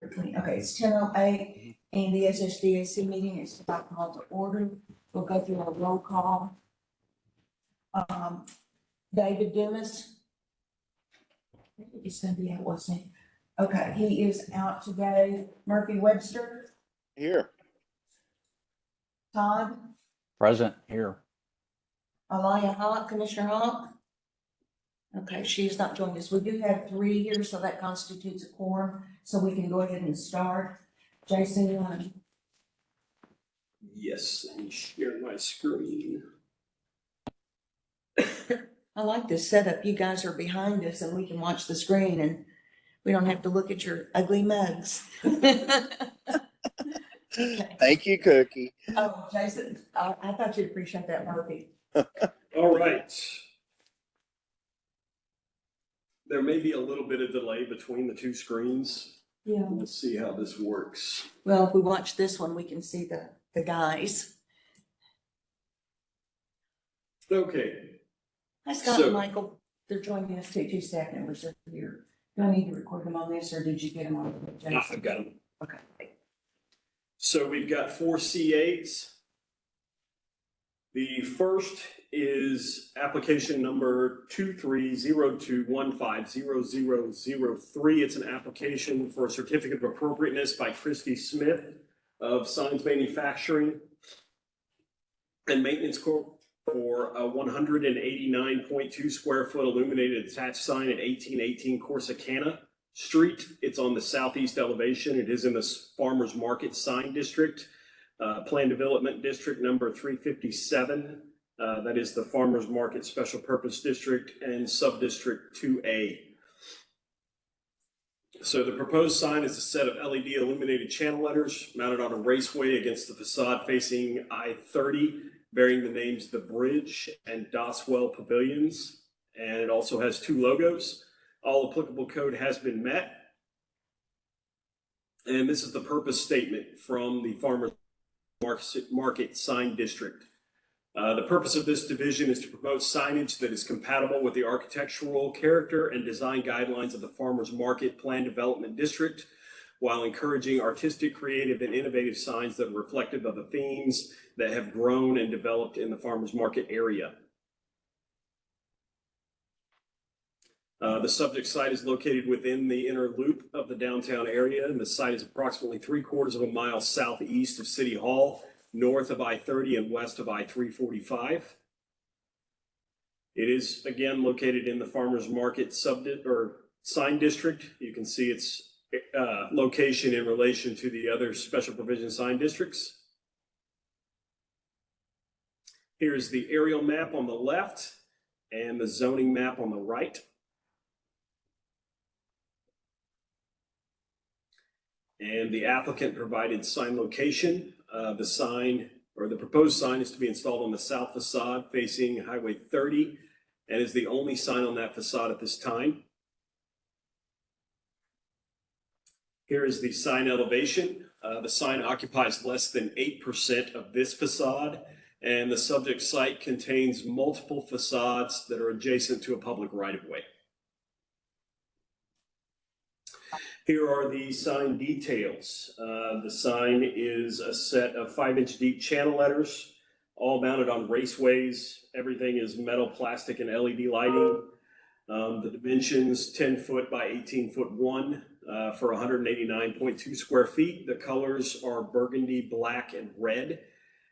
between, okay, it's 10:08, and the SSDAC meeting is about called to order. We'll go through a roll call. David Dennis. He's gonna be out, wasn't he? Okay, he is out today. Murphy Webster, Here. Todd, Present here. Alaya Hawk, Commissioner Hawk. Okay, she's not joining us. We do have 3 here, so that constitutes a quorum, so we can go ahead and start. Jason, you want to? Yes, let me share my screen. I like this setup. You guys are behind us and we can watch the screen and we don't have to look at your ugly mugs. Okay. Thank you, Cookie. Oh, Jason, I thought you'd appreciate that, Murphy. All right. There may be a little bit of delay between the two screens. Yeah. Let's see how this works. Well, if we watch this one, we can see the guys. Okay, Hi, Scott So- and Michael. They're joining us too. 2 staff members are here. Do I need to record them on this or did you get them on? Jason? I've got them. Okay. So we've got 4 C8s. The first is application number 2302150003. It's an application for a certificate of appropriateness by Christy Smith of Signs Manufacturing and Maintenance Corp. For a 189.2 square foot illuminated attached sign at 1818 Corsicana Street. It's on the southeast elevation. It is in the Farmers Market Sign District, Plan Development District number 357. That is the Farmers Market Special Purpose District and Sub-District 2A. So the proposed sign is a set of LED illuminated channel letters mounted on a raceway against the facade facing I-30, bearing the names The Bridge and Doswell Pavilions. And it also has 2 logos. All applicable code has been met. And this is the purpose statement from the Farmers Market Sign District. The purpose of this division is to promote signage that is compatible with the architectural character and design guidelines of the Farmers Market Plan Development District, while encouraging artistic, creative, and innovative signs that are reflective of the themes that have grown and developed in the farmers market area. The subject site is located within the inner loop of the downtown area, and the site is approximately 3/4 of a mile southeast of City Hall, north of I-30 and west of I-345. It is, again, located in the farmers market sign district. You can see its location in relation to the other special provision sign districts. Here's the aerial map on the left and the zoning map on the right. And the applicant provided sign location. The sign or the proposed sign is to be installed on the south facade facing Highway 30 and is the only sign on that facade at this time. Here is the sign elevation. The sign occupies less than 8% of this facade, and the subject site contains multiple facades that are adjacent to a public right-of-way. Here are the sign details. The sign is a set of 5-inch deep channel letters, all mounted on raceways. Everything is metal, plastic, and LED lighting. The dimensions 10 foot by 18 foot 1 for 189.2 square feet. The colors are burgundy, black, and red.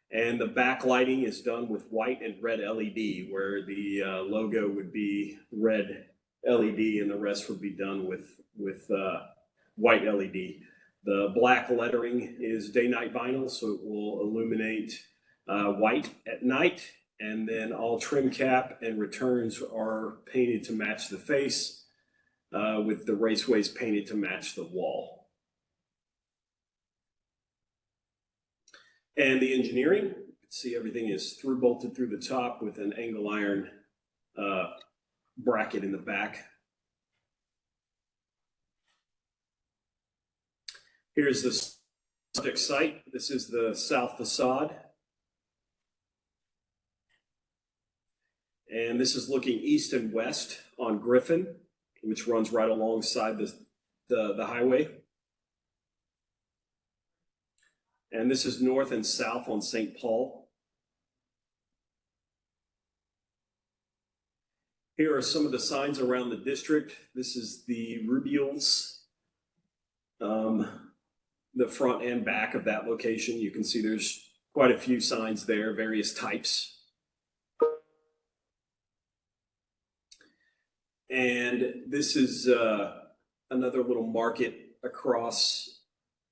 And the backlighting is done with white and red LED, where the logo would be red LED and the rest would be done with white LED. The black lettering is day-night vinyl, so it will illuminate white at night. And then all trim cap and returns are painted to match the face, with the raceways painted to match the wall. And the engineering, you can see everything is bolted through the top with an angle iron bracket in the back. Here's the subject site. This is the south facade. And this is looking east and west on Griffin, which runs right alongside the highway. And this is north and south on St. Paul. Here are some of the signs around the district. This is the Rubials, the front and back of that location. You can see there's quite a few signs there, various types. And this is another little market across,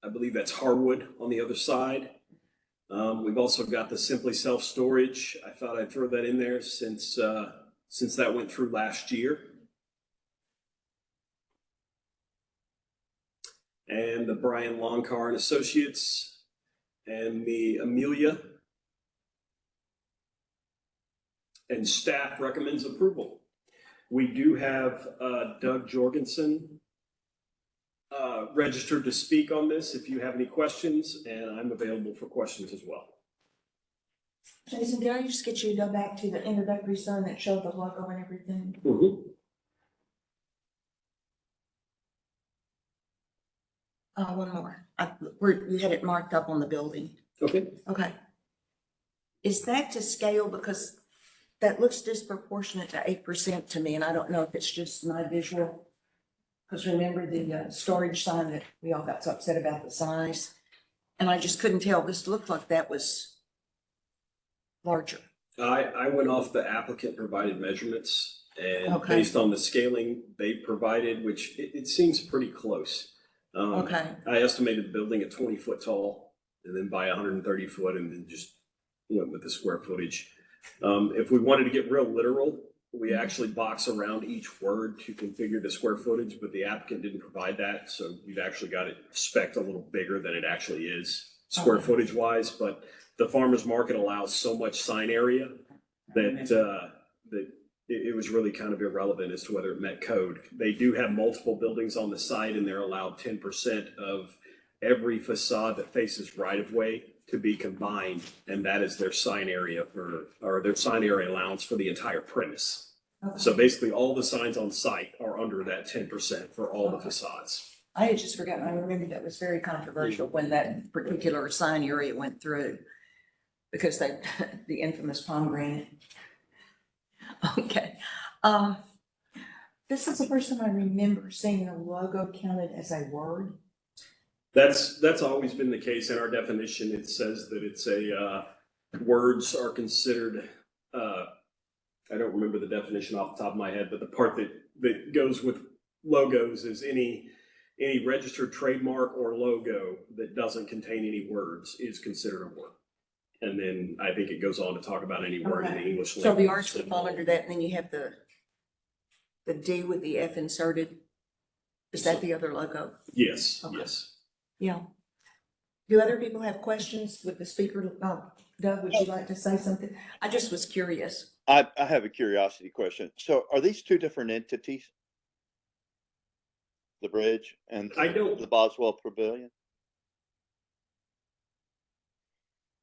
I believe that's Harwood on the other side. We've also got the Simply Self Storage. I thought I'd throw that in there since that went through last year. And the Brian Lawn Car and Associates and the Amelia. And staff recommends approval. We do have Doug Jorgensen registered to speak on this if you have any questions, and I'm available for questions as well. Jason, can I just get you to go back to the introductory sign that showed the logo and everything? Mm-hmm. One more. We had it marked up on the building. Okay. Okay. Is that to scale? Because that looks disproportionate to 8% to me, and I don't know if it's just my visual. Because remember the storage sign that we all got so upset about the size? And I just couldn't tell. This looked like that was larger. I went off the applicant provided measurements, and Okay. based on the scaling they provided, which it seems pretty close. Okay. I estimated the building at 20 foot tall, and then by 130 foot, and then just went with the square footage. If we wanted to get real literal, we actually box around each word to configure the square footage, but the applicant didn't provide that, so we've actually got it spec'd a little bigger than it actually is square footage wise. But the farmer's market allows so much sign area that it was really kind of irrelevant as to whether it met code. They do have multiple buildings on the site, and they're allowed 10% of every facade that faces right of way to be combined, and that is their sign area or their sign area allowance for the entire premise. Okay. So basically, all the signs on site are under that 10% for all the facades. I had just forgotten. I remember that was very controversial when that particular sign area went through because the infamous pomegranate. Okay. This is the first time I remember seeing a logo counted as a word. That's always been the case in our definition. It says that it's words are considered, I don't remember the definition off the top of my head, but the part that goes with logos is any registered trademark or logo that doesn't contain any words is considered a word. And then I think it goes on to talk about any word in the English language. So the arch would fall under that, and then you have the D with the F inserted. Is that the other logo? Yes, Okay. yes. Yeah. Do other people have questions with the speaker? Doug, would you like to say something? I just was curious. I have a curiosity question. So are these two different entities? The bridge and the Boswell Pavilion?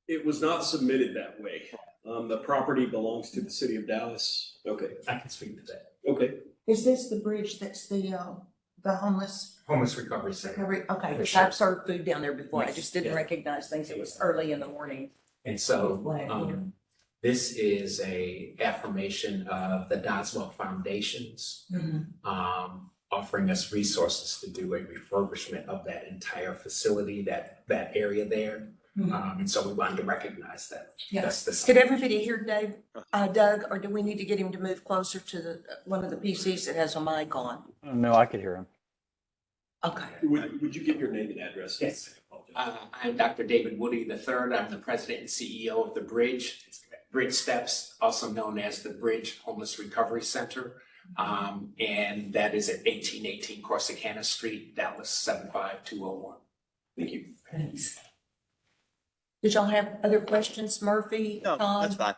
It was not submitted that way. The property belongs to the city of Dallas. Okay, I can speak to that. okay. Is this the bridge that's the homeless Homeless Recovery Center. recovery? Okay, For because sure. I've served food down there before. I Yes, just didn't yes. recognize things. It was early in the morning. And so, Wow. this is a affirmation of the Doswell Foundation's, offering us resources to do a refurbishment of that entire facility, that area there. And so we wanted to recognize that. Yeah. That's the. Did everybody hear Doug, or do we need to get him to move closer to one of the PCs that has a mic on? No, I could hear him. Okay. Would you give your name and address? Yes. I'm Dr. David Woody III. I'm the president and CEO of the Bridge. Bridge Steps, also known as the Bridge Homeless Recovery Center. And that is at 1818 Corsicana Street, Dallas 75201. Thank you. Thanks. Did y'all have other questions, Murphy? No, Tom? that's fine.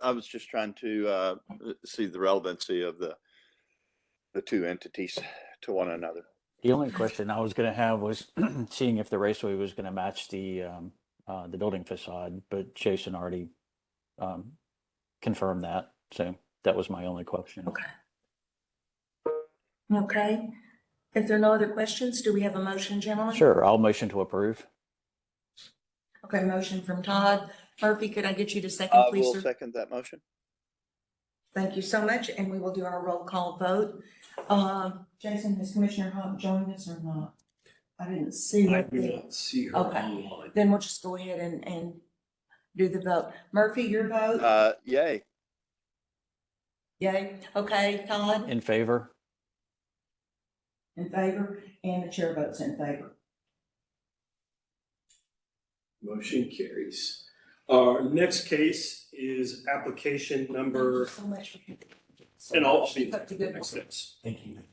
I was just trying to see the relevancy of the two entities to one another. The only question I was going to have was seeing if the raceway was going to match the building facade, but Jason already confirmed that. So that was my only question. Okay. Okay. If there are no other questions, do we have a motion, gentlemen? Sure, I'll motion to approve. Okay, motion from Todd. Murphy, could I get you to second, I please, will sir? second that motion. Thank you so much, and we will do our roll call vote. Jason, has Commissioner Hawk joined us or not? I didn't see I it do there. not see her Okay. online. Then we'll just go ahead and do the vote. Murphy, your vote? Yay. Yay. Okay, Todd, In favor? in favor, and the chair votes in favor. Motion carries. Our next case is application number, Thank you so much for. and I'll be Put together. next steps. Thank you.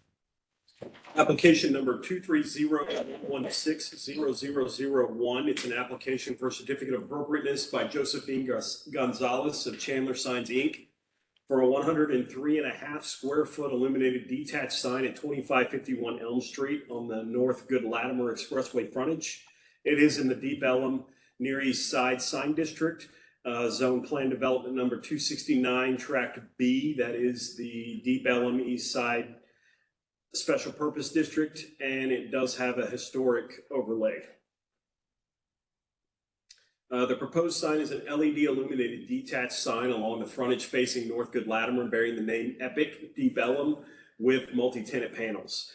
Application number 230160001. It's an application for a certificate of appropriateness by Josephine Gonzalez of Chandler Signs, Inc. for a 103.5 square foot illuminated detached sign at 2551 Elm Street on the North Good Latimer Expressway frontage. It is in the Deep Ellum Near East Side Sign District, Zone Plan Development number 269, Tract B. That is the Deep Ellum East Side Special Purpose District, and it does have a historic overlay. The proposed sign is an LED illuminated detached sign along the frontage facing North Good Latimer, bearing the name Epic Deep Ellum with multi-tenant panels.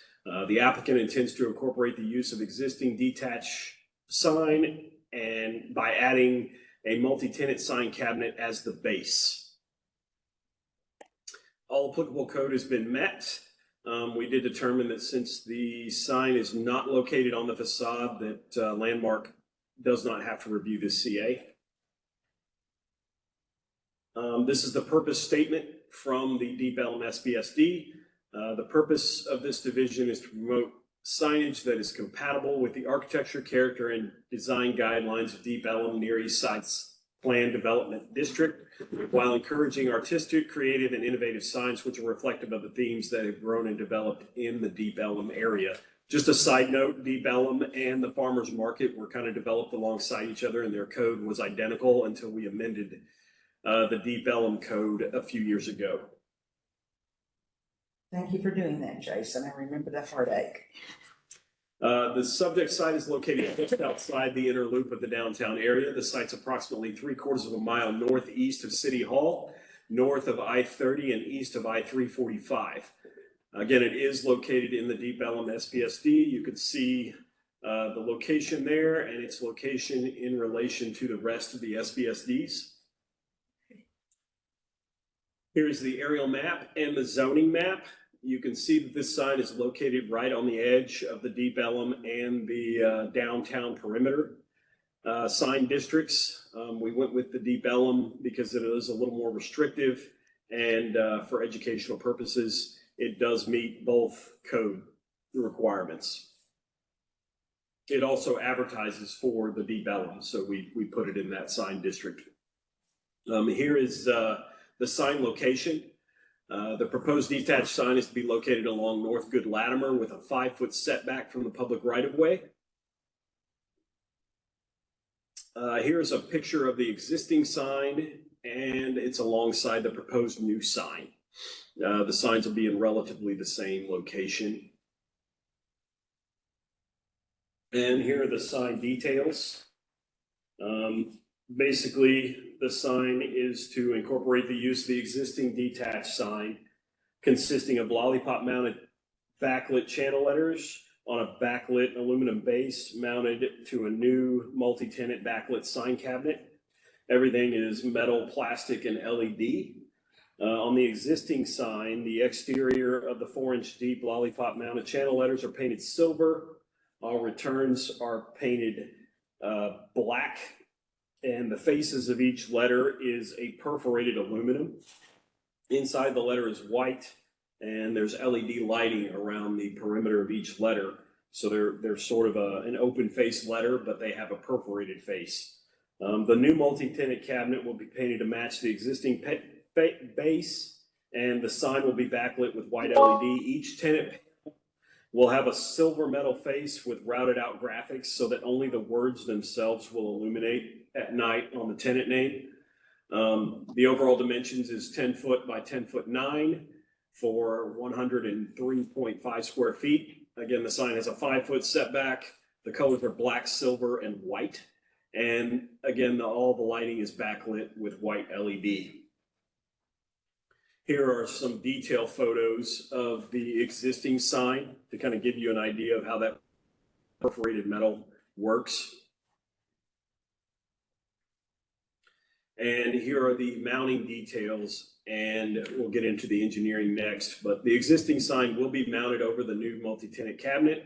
The applicant intends to incorporate the use of existing detached sign and by adding a multi-tenant sign cabinet as the base. All applicable code has been met. We did determine that since the sign is not located on the facade, that Landmark does not have to review this CA. This is the purpose statement from the Deep Ellum SBSD. The purpose of this division is to promote signage that is compatible with the architecture, character, and design guidelines of Deep Ellum Near East Side's Plan Development District, while encouraging artistic, creative, and innovative signs which are reflective of the themes that have grown and developed in the Deep Ellum area. Just a side note, Deep Ellum and the Farmers Market were kind of developed alongside each other, and their code was identical until we amended the Deep Ellum code a few years ago. Thank you for doing that, Jason. I remember the heartache. The subject site is located just outside the inner loop of the downtown area. The site's approximately 3/4 mile northeast of City Hall, north of I-30 and east of I-345. Again, it is located in the Deep Ellum SPSD. You can see the location there and its location in relation to the rest of the SPSDs. Here's the aerial map and the zoning map. You can see that this sign is located right on the edge of the Deep Ellum and the downtown perimeter sign districts. We went with the Deep Ellum because it is a little more restrictive, and for educational purposes, it does meet both code requirements. It also advertises for the Deep Ellum, so we put it in that sign district. Here is the sign location. The proposed detached sign is to be located along North Good Latimer with a 5-foot setback from the public right-of-way. Here's a picture of the existing sign, and it's alongside the proposed new sign. The signs will be in relatively the same location. And here are the sign details. Basically, the sign is to incorporate the use of the existing detached sign consisting of lollipop-mounted backlit channel letters on a backlit aluminum base mounted to a new multi-tenant backlit sign cabinet. Everything is metal, plastic, and LED. On the existing sign, the exterior of the 4-inch deep lollipop-mounted channel letters are painted silver. All returns are painted black, and the faces of each letter is a perforated aluminum. Inside the letter is white, and there's LED lighting around the perimeter of each letter. So they're sort of an open face letter, but they have a perforated face. The new multi-tenant cabinet will be painted to match the existing base, and the sign will be backlit with white LED. Each tenant will have a silver metal face with routed out graphics so that only the words themselves will illuminate at night on the tenant name. The overall dimensions is 10 foot by 10 foot 9 for 103.5 square feet. Again, the sign has a 5-foot setback. The colors are black, silver, and white. And again, all the lighting is backlit with white LED. Here are some detail photos of the existing sign to kind of give you an idea of how that perforated metal works. And here are the mounting details, and we'll get into the engineering next, but the existing sign will be mounted over the new multi-tenant cabinet,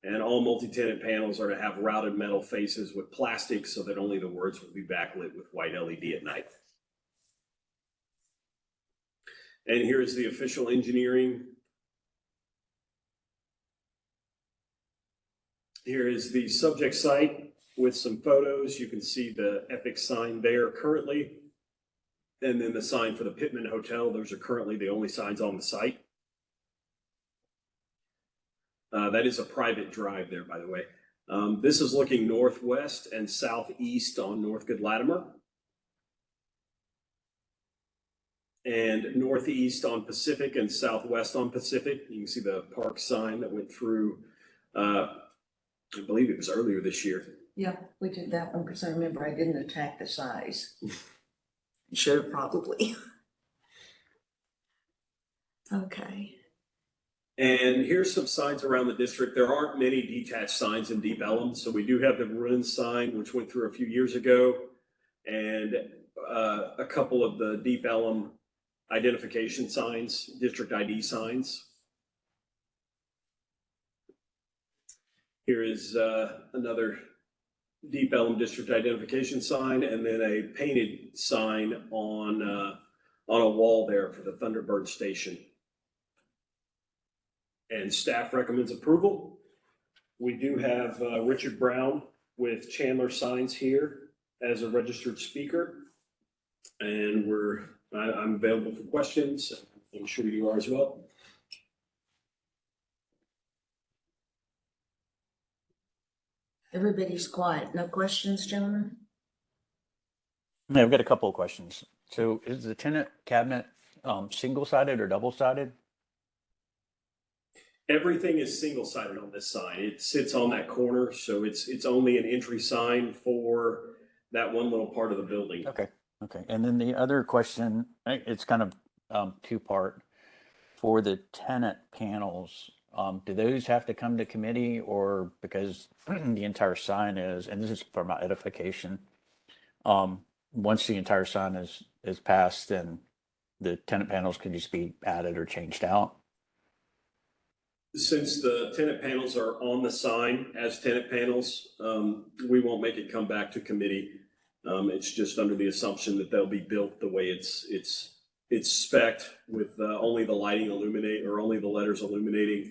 and all multi-tenant panels are to have routed metal faces with plastic so that only the words will be backlit with white LED at night. And here's the official engineering. Here is the subject site with some photos. You can see the Epic sign there currently. And then the sign for the Pittman Hotel. Those are currently the only signs on the site. That is a private drive there, by the way. This is looking northwest and southeast on Northgood Latimer. And northeast on Pacific and southwest on Pacific. You can see the park sign that went through, I believe it was earlier this year. Yeah, we did that one because I remember I didn't attack the size. Should have probably. Okay. And here's some signs around the district. There aren't many detached signs in Deep Ellum. So we do have the Ruins sign, which went through a few years ago, and a couple of the Deep Ellum identification signs, district ID signs. Here is another Deep Ellum district identification sign, and then a painted sign on a wall there for the Thunderbird station. And staff recommends approval. We do have Richard Brown with Chandler Signs here as a registered speaker. And I'm available for questions. I'm sure you are as well. Everybody's quiet. No questions, gentlemen? Yeah, I've got a couple of questions. So is the tenant cabinet single-sided or double-sided? Everything is single-sided on this sign. It sits on that corner, so it's only an entry sign for that one little part of the building. Okay. And then the other question, it's kind of two-part. For the tenant panels, do those have to come to committee, or because the entire sign is, and this is for my edification, once the entire sign is passed, then the tenant panels can just be added or changed out? Since the tenant panels are on the sign as tenant panels, we won't make it come back to committee. It's just under the assumption that they'll be built the way it's spec'd, with only the lighting illuminate, or only the letters illuminating,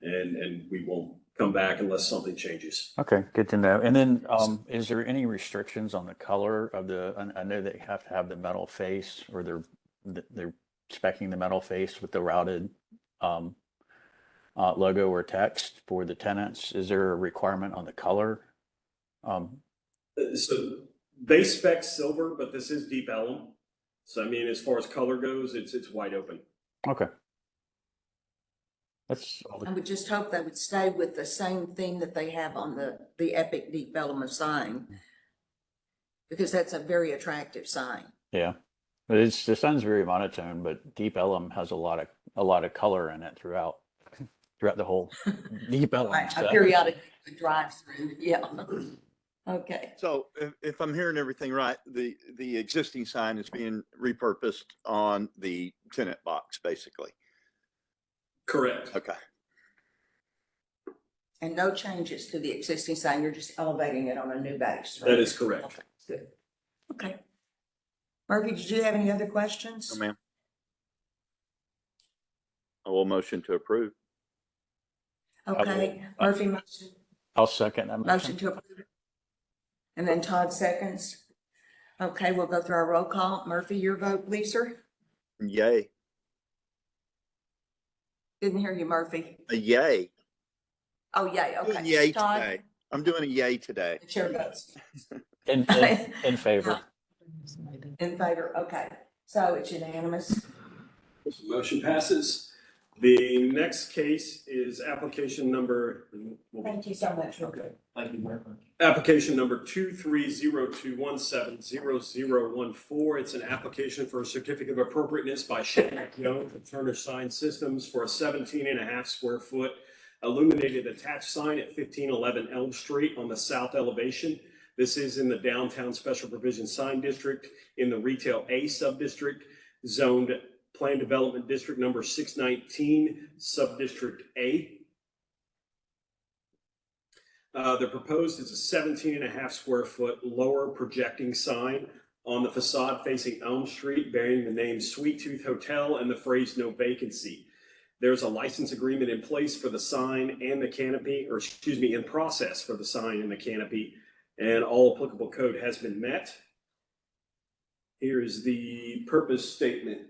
and we won't come back unless something changes. Okay, good to know. And then, is there any restrictions on the color of I know they have to have the metal face, or they're speccing the metal face with the routed logo or text for the tenants. Is there a requirement on the color? So they spec silver, but this is Deep Ellum. So I mean, as far as color goes, it's wide open. Okay. That's all I would just hope they would stay with the same theme that they have on the Epic Deep Ellum sign, because that's a very attractive sign. yeah. But the sun's very monotone, but Deep Ellum has a lot of color in it throughout the whole Deep Ellum. I So. periodically drive through, yeah. Okay. So if I'm hearing everything right, the existing sign is being repurposed on the tenant box, basically. Correct. Okay. And no changes to the existing sign, you're just elevating it on a new base, right? That is correct. Okay, good. Okay. Murphy, did you have any other questions? No, ma'am. I will motion to approve. Okay, Murphy, motion I'll second that motion to approve. And then Todd seconds. Okay, we'll go through our roll call. Murphy, your vote, please, sir? Yay. Didn't hear you, Murphy. A yay. Oh, yay, Doing okay. yay Todd? today. I'm doing a yay today. The chair votes. in favor. In favor, okay. So it's unanimous. Motion passes. The next case is application number. Thank you so much. Okay. Thank you very much. Application number 2302170014. It's an application for a certificate of appropriateness by Shannon Jones of Turner Sign Systems for a 17.5 square foot illuminated attached sign at 1511 Elm Street on the south elevation. This is in the downtown special provision sign district in the retail A sub-district, zoned plan development district number 619, sub-district A. The proposed is a 17.5 square foot lower projecting sign on the facade facing Elm Street bearing the name Sweet Tooth Hotel and the phrase "no vacancy." There's a license agreement in place for the sign and the canopy, or excuse me, in process for the sign and the canopy, and all applicable code has been met. Here is the purpose statement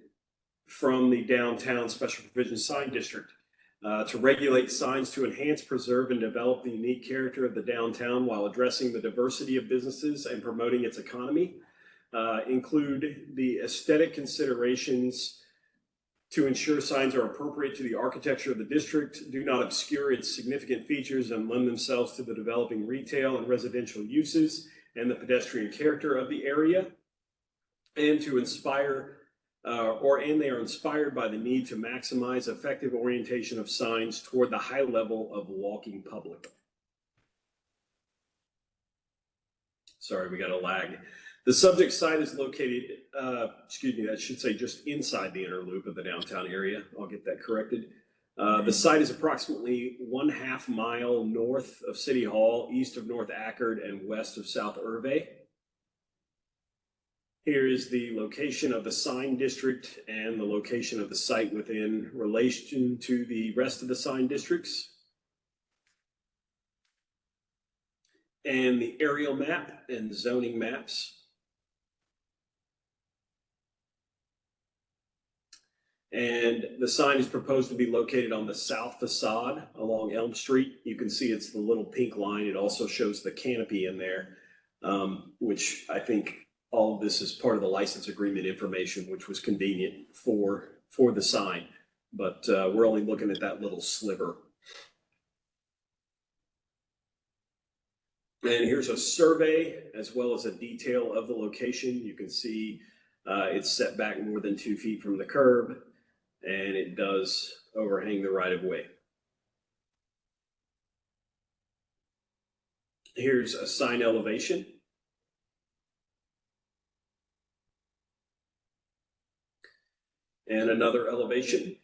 from the downtown special provision sign district. To regulate signs to enhance, preserve, and develop the unique character of the downtown while addressing the diversity of businesses and promoting its economy. Include the aesthetic considerations to ensure signs are appropriate to the architecture of the district, do not obscure its significant features, and lend themselves to the developing retail and residential uses and the pedestrian character of the area, and to inspire and they are inspired by the need to maximize effective orientation of signs toward the high level of walking public. Sorry, we got a lag. The subject site is located, I should say just inside the inner loop of the downtown area. I'll get that corrected. The site is approximately 1/2 mile north of City Hall, east of North Ackerd, and west of South Irvay. Here is the location of the sign district and the location of the site within relation to the rest of the sign districts. And the aerial map and zoning maps. And the sign is proposed to be located on the south facade along Elm Street. You can see it's the little pink line. It also shows the canopy in there, which I think all of this is part of the license agreement information, which was convenient for the sign. But we're only looking at that little sliver. And here's a survey as well as a detail of the location. You can see it's set back more than 2 feet from the curb, and it does overhang the right of way. Here's a sign elevation. And another elevation.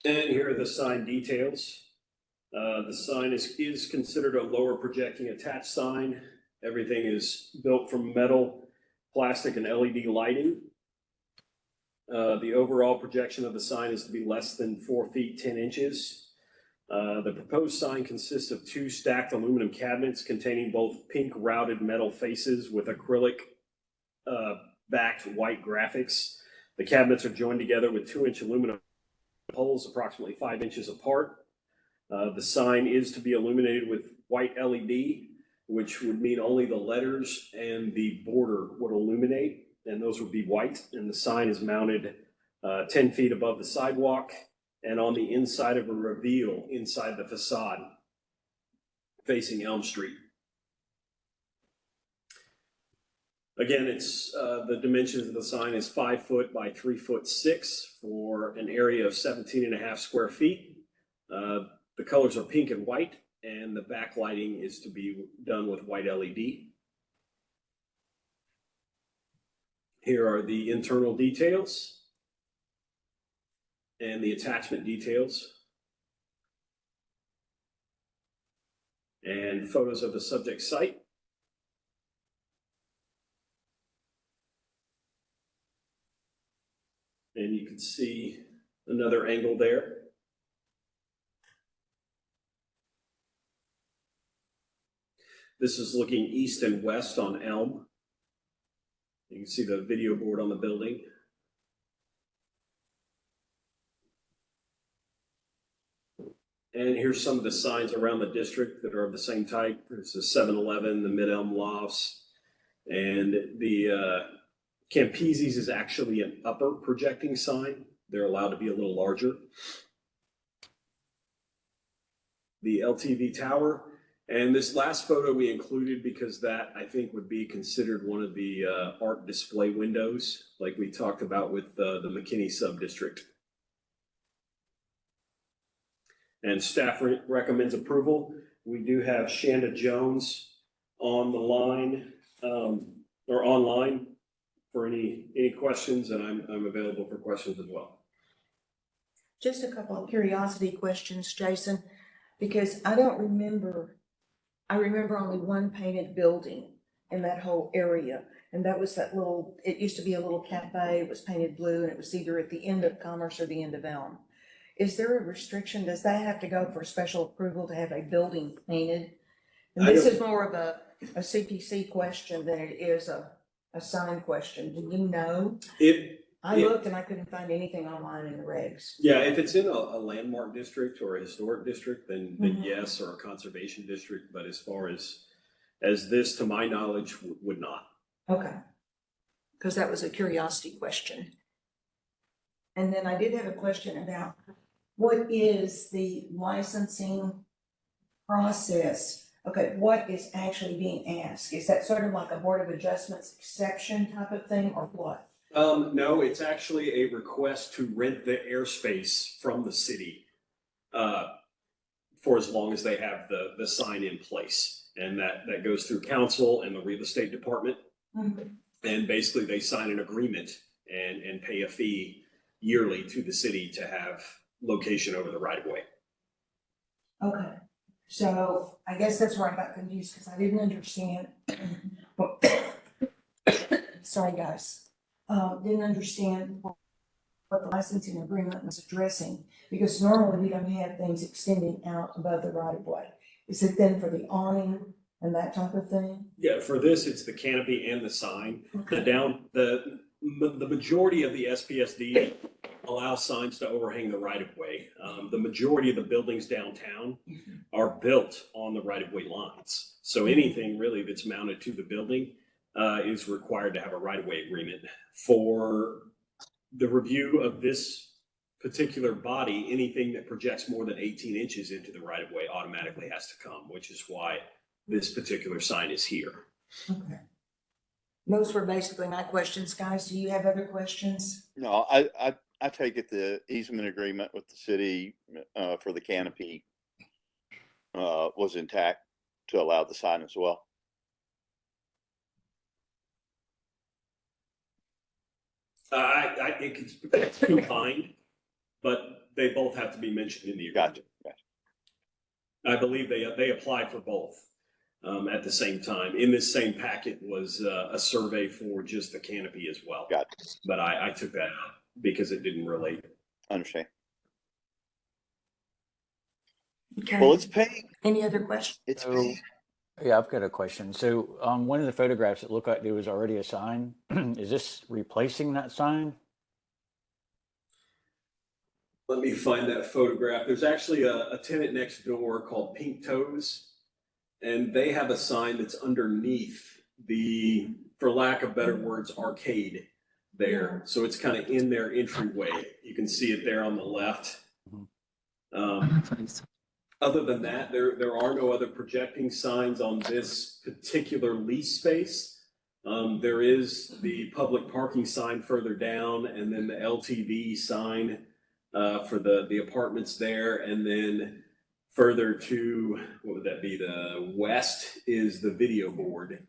And here are the sign details. The sign is considered a lower projecting attached sign. Everything is built from metal, plastic, and LED lighting. The overall projection of the sign is to be less than 4 feet 10 inches. The proposed sign consists of 2 stacked aluminum cabinets containing both pink routed metal faces with acrylic backed white graphics. The cabinets are joined together with 2-inch aluminum poles approximately 5 inches apart. The sign is to be illuminated with white LED, which would mean only the letters and the border would illuminate, and those would be white. And the sign is mounted 10 feet above the sidewalk and on the inside of a reveal inside the facade facing Elm Street. Again, it's the dimensions of the sign is 5 foot by 3 foot 6 for an area of 17.5 square feet. The colors are pink and white, and the backlighting is to be done with white LED. Here are the internal details and the attachment details. And photos of the subject site. And you can see another angle there. This is looking east and west on Elm. You can see the video board on the building. And here's some of the signs around the district that are of the same type. There's the 7-Eleven, the Mid-Elm Lofts, and the Campese's is actually an upper projecting sign. They're allowed to be a little larger. The LTV tower, and this last photo we included because that I think would be considered one of the art display windows, like we talked about with the McKinney sub-district. And staff recommends approval. We do have Shanda Jones on the line, or online for any questions, and I'm available for questions as well. Just a couple of curiosity questions, Jason, because I don't remember, I remember only one painted building in that whole area. And that was that little, it used to be a little cafe, it was painted blue, and it was either at the end of Commerce or the end of Elm. Is there a restriction? Does that have to go for special approval to have a building painted? And this is more of a CPC question than it is a sign question. Do you know? I looked and I couldn't find anything online in the regs. Yeah, if it's in a landmark district or a historic district, then yes, or a conservation district. But as far as this, to my knowledge, would not. Okay. Because that was a curiosity question. And then I did have a question about what is the licensing process? Okay, what is actually being asked? Is that sort of like a Board of Adjustments exception type of thing or what? No, it's actually a request to rent the airspace from the city for as long as they have the sign in place. And that goes through council and the real estate department. Mm-hmm. And basically they sign an agreement and pay a fee yearly to the city to have location over the right of way. Okay, so I guess that's where I got confused because I didn't understand. Sorry, guys. Didn't understand what the licensing agreement was addressing, because normally we don't have things extending out above the right of way. Is it then for the awning and that type of thing? Yeah, for this, it's the canopy and the sign. The majority of the SPSD allow signs to overhang the right of way. The majority of the buildings downtown are built on the right of way lines. So anything really that's mounted to the building is required to have a right of way agreement. For the review of this particular body, anything that projects more than 18 inches into the right of way automatically has to come, which is why this particular sign is here. Okay. Those were basically my questions, guys. Do you have other questions? No, I take it the easement agreement with the city for the canopy was intact to allow the sign as well. It's combined, but they both have to be mentioned in the agreement. Gotcha. I believe they applied for both at the same time. In this same packet was a survey for just the canopy as well. Gotcha. But I took that out because it didn't relate. Understand. Okay. Well, it's paying. Any other questions? It's So- paying. Yeah, I've got a question. So on one of the photographs, it looked like there was already a sign. Is this replacing that sign? Let me find that photograph. There's actually a tenant next door called Pink Toes, and they have a sign that's underneath the, for lack of better words, arcade there. So it's kind of in their entryway. You can see it there on the left. Other than that, there are no other projecting signs on this particular lease space. There is the public parking sign further down, and then the LTV sign for the apartments there. And then further to, what would that be? The west is the video board.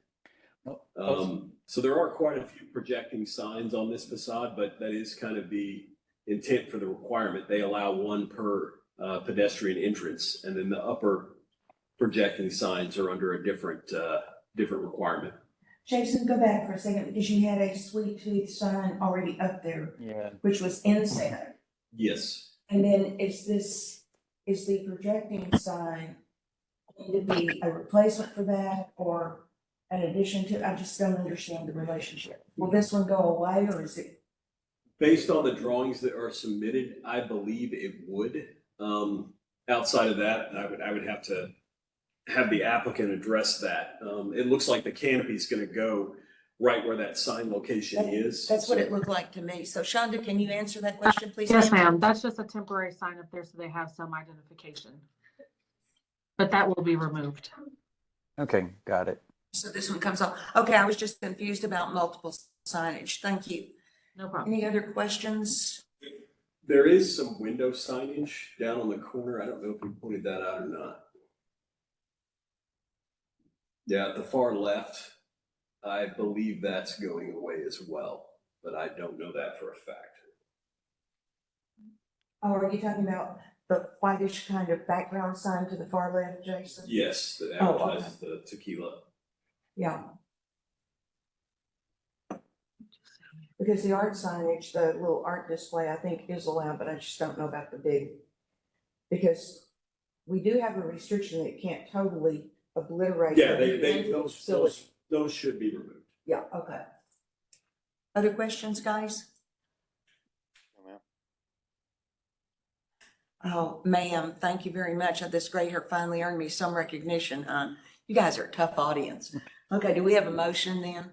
So there are quite a few projecting signs on this facade, but that is kind of the intent for the requirement. They allow one per pedestrian entrance, and then the upper projecting signs are under a different requirement. Jason, go back for a second, because you had a Sweet Tooth sign already up there, Yeah. which was inset. Yes. And then is the projecting sign going to be a replacement for that or an addition to? I just don't understand the relationship. Will this one go away, or is it? Based on the drawings that are submitted, I believe it would. Outside of that, I would have to have the applicant address that. It looks like the canopy is going to go right where that sign location is. That's what So- it looked like to me. So Shonda, can you answer that question, please? Yes, ma'am? ma'am. That's just a temporary sign up there so they have some identification. But that will be removed. Okay, got it. So this one comes off. Okay, I was just confused about multiple signage. Thank you. No problem. Any other questions? There is some window signage down on the corner. I don't know if we pointed that out or not. Yeah, at the far left, I believe that's going away as well, but I don't know that for a fact. Oh, are you talking about the whitish kind of background sign to the far left, Jason? Yes, that Oh, okay. advertises the tequila. Yeah. Because the art signage, the little art display, I think is allowed, but I just don't know about the big. Because we do have a restriction that it can't totally obliterate. Yeah, the they, end of the those, facility. those should be removed. Yeah, okay. Other questions, guys? Oh, ma'am, thank you very much. This gray hair finally earned me some recognition, huh? You guys are a tough audience. Okay, do we have a motion then?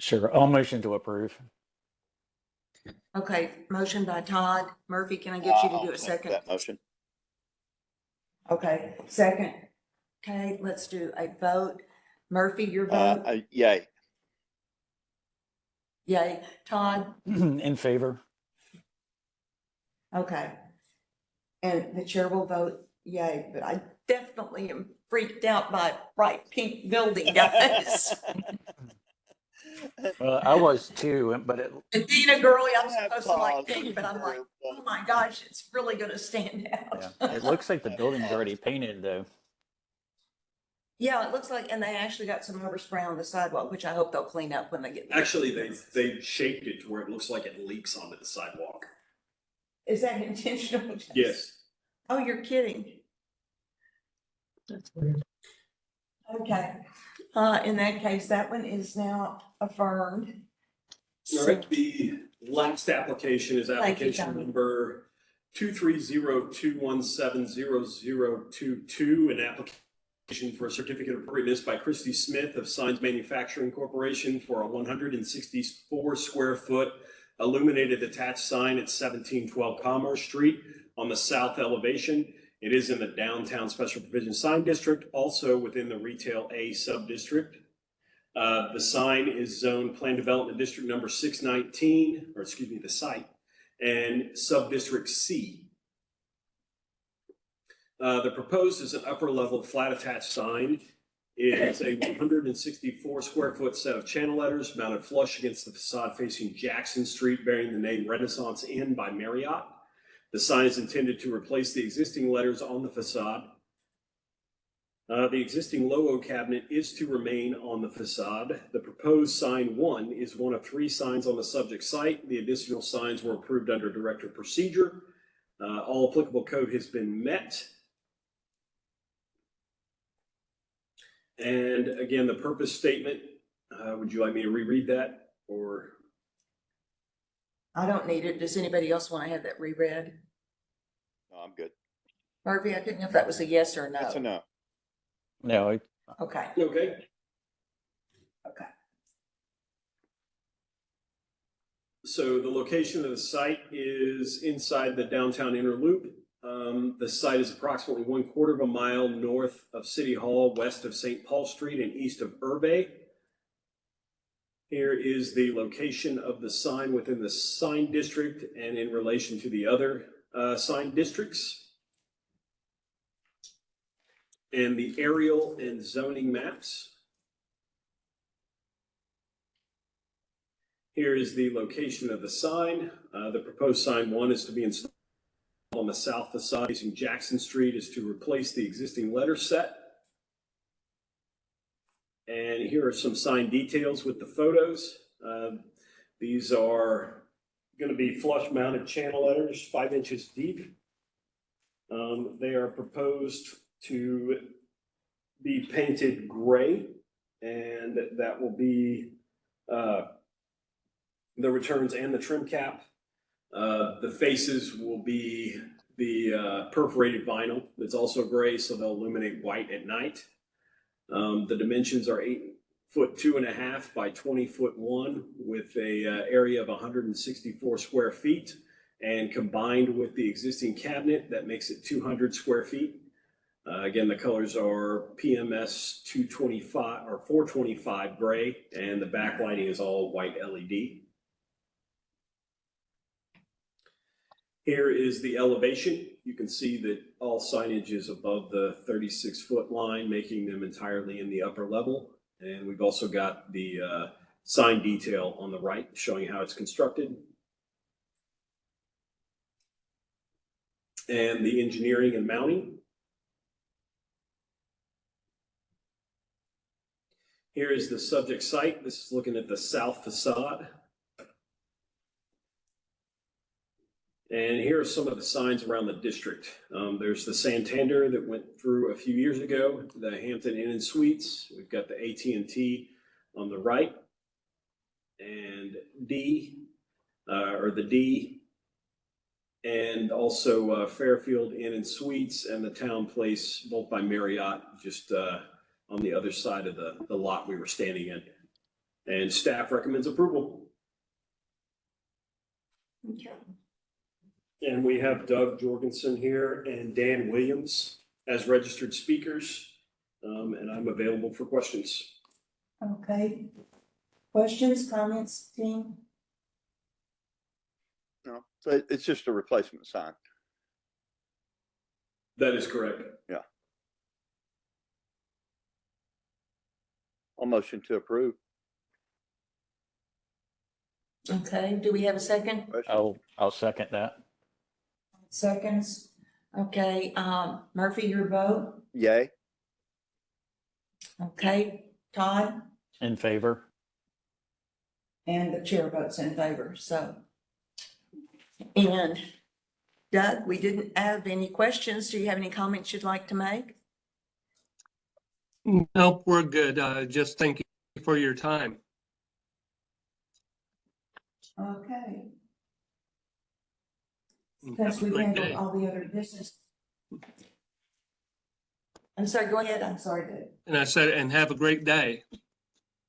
Sure, I'll motion to approve. Okay, motion by Todd. Murphy, can I get you to I'll do a second second? that motion. Okay, second. Okay, let's do a vote. Murphy, your vote? Yay. Yay. Todd? In favor? Okay. And the chair will vote yay, but I definitely am freaked out by a bright pink building, guys. Well, I was too, but it, And being a girly, I'm Have supposed to like pause. pink, but I'm like, oh my gosh, it's really gonna stand yeah, out. it looks like the building's already painted though. Yeah, it looks like, and they actually got some overspray on the sidewalk, which I hope they'll clean up when they get. there. Actually, they shaped it to where it looks like it leaks onto the sidewalk. Is that intentional? Yes. Oh, you're kidding. That's weird. Okay. In that case, that one is now affirmed. All right, the last application is Thank you, application John. number 23021700022, an application for a certificate of appropriateness by Christy Smith of Signs Manufacturing Corporation for a 164 square foot illuminated attached sign at 1712 Commerce Street on the south elevation. It is in the downtown special provision sign district, also within the retail A sub-district. The sign is zoned plan development district number 619, or excuse me, the site, and sub-district C. The proposed is an upper level flat attached sign. It is a 164 square foot set of channel letters mounted flush against the facade facing Jackson Street, bearing the name Renaissance Inn by Marriott. The sign is intended to replace the existing letters on the facade. The existing logo cabinet is to remain on the facade. The proposed sign 1 is one of 3 signs on the subject site. The additional signs were approved under director procedure. All applicable code has been met. And again, the purpose statement, would you like me to reread that or? I don't need it. Does anybody else want to have that reread? No, I'm good. Murphy, I couldn't know if that was a yes or a That's a no. no. No, Okay, Okay. okay. So the location of the site is inside the downtown inner loop. The site is approximately 1/4 of a mile north of City Hall, west of St. Paul Street and east of Urbay. Here is the location of the sign within the sign district and in relation to the other sign districts. And the aerial and zoning maps. Here is the location of the sign. The proposed sign 1 is to be installed on the south facade facing Jackson Street, is to replace the existing letter set. And here are some sign details with the photos. These are going to be flush mounted channel letters, 5 inches deep. They are proposed to be painted gray, and that will be the returns and the trim cap. The faces will be the perforated vinyl that's also gray, so they'll illuminate white at night. The dimensions are 8'2.5" by 20'1" with a area of 164 square feet. And combined with the existing cabinet, that makes it 200 square feet. Again, the colors are PMS 225 or 425 gray, and the backlighting is all white LED. Here is the elevation. You can see that all signage is above the 36-foot line, making them entirely in the upper level. And we've also got the sign detail on the right, showing how it's constructed. And the engineering and mounting. Here is the subject site. This is looking at the south facade. And here are some of the signs around the district. There's the Santander that went through a few years ago, the Hampton Inn and Suites. We've got the AT&T on the right, and the D, and also Fairfield Inn and Suites and the Town Place, both by Marriott, just on the other side of the lot we were standing in. And staff recommends approval. Okay. And we have Doug Jorgensen here and Dan Williams as registered speakers. And I'm available for questions. Okay. Questions, comments, team? No, so it's just a replacement sign. That is correct. Yeah. I'll motion to approve. Okay, do we have a second? Question? I'll second that. Seconds. Okay, Murphy, your vote? Yay. Okay, Todd? In favor? And the chair votes in favor, so. And Doug, we didn't have any questions. Do you have any comments you'd like to make? Nope, we're good. Just thank you for your time. Okay, Have because a we've great handled day. all the other business. I'm sorry, go ahead. I'm sorry, Doug. And I said, and have a great day.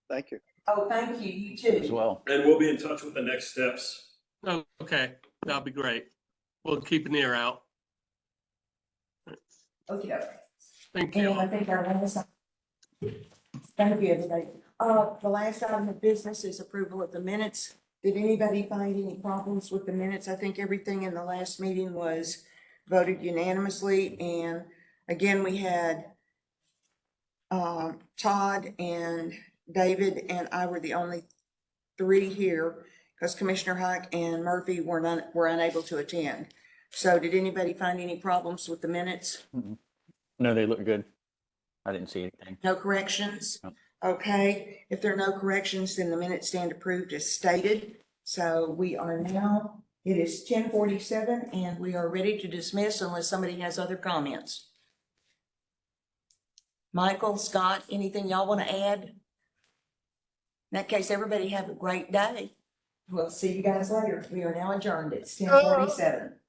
Thank you. Oh, thank you, you too. As well. And we'll be in touch with the next steps. Oh, okay, that'll be great. We'll keep an ear out. Okay. Thank And you. I think our last, thank you, everybody. The last item of business is approval of the minutes. Did anybody find any problems with the minutes? I think everything in the last meeting was voted unanimously. And again, we had Todd and David and I were the only three here because Commissioner Hike and Murphy were unable to attend. So did anybody find any problems with the minutes? No, they look good. I didn't see anything. No corrections? No. Okay, if there are no corrections, then the minutes stand approved as stated. So we are now, it is 10:47 and we are ready to dismiss unless somebody has other comments. Michael, Scott, anything y'all want to add? In that case, everybody have a great day. We'll see you guys later. We are now adjourned. It's 10:47.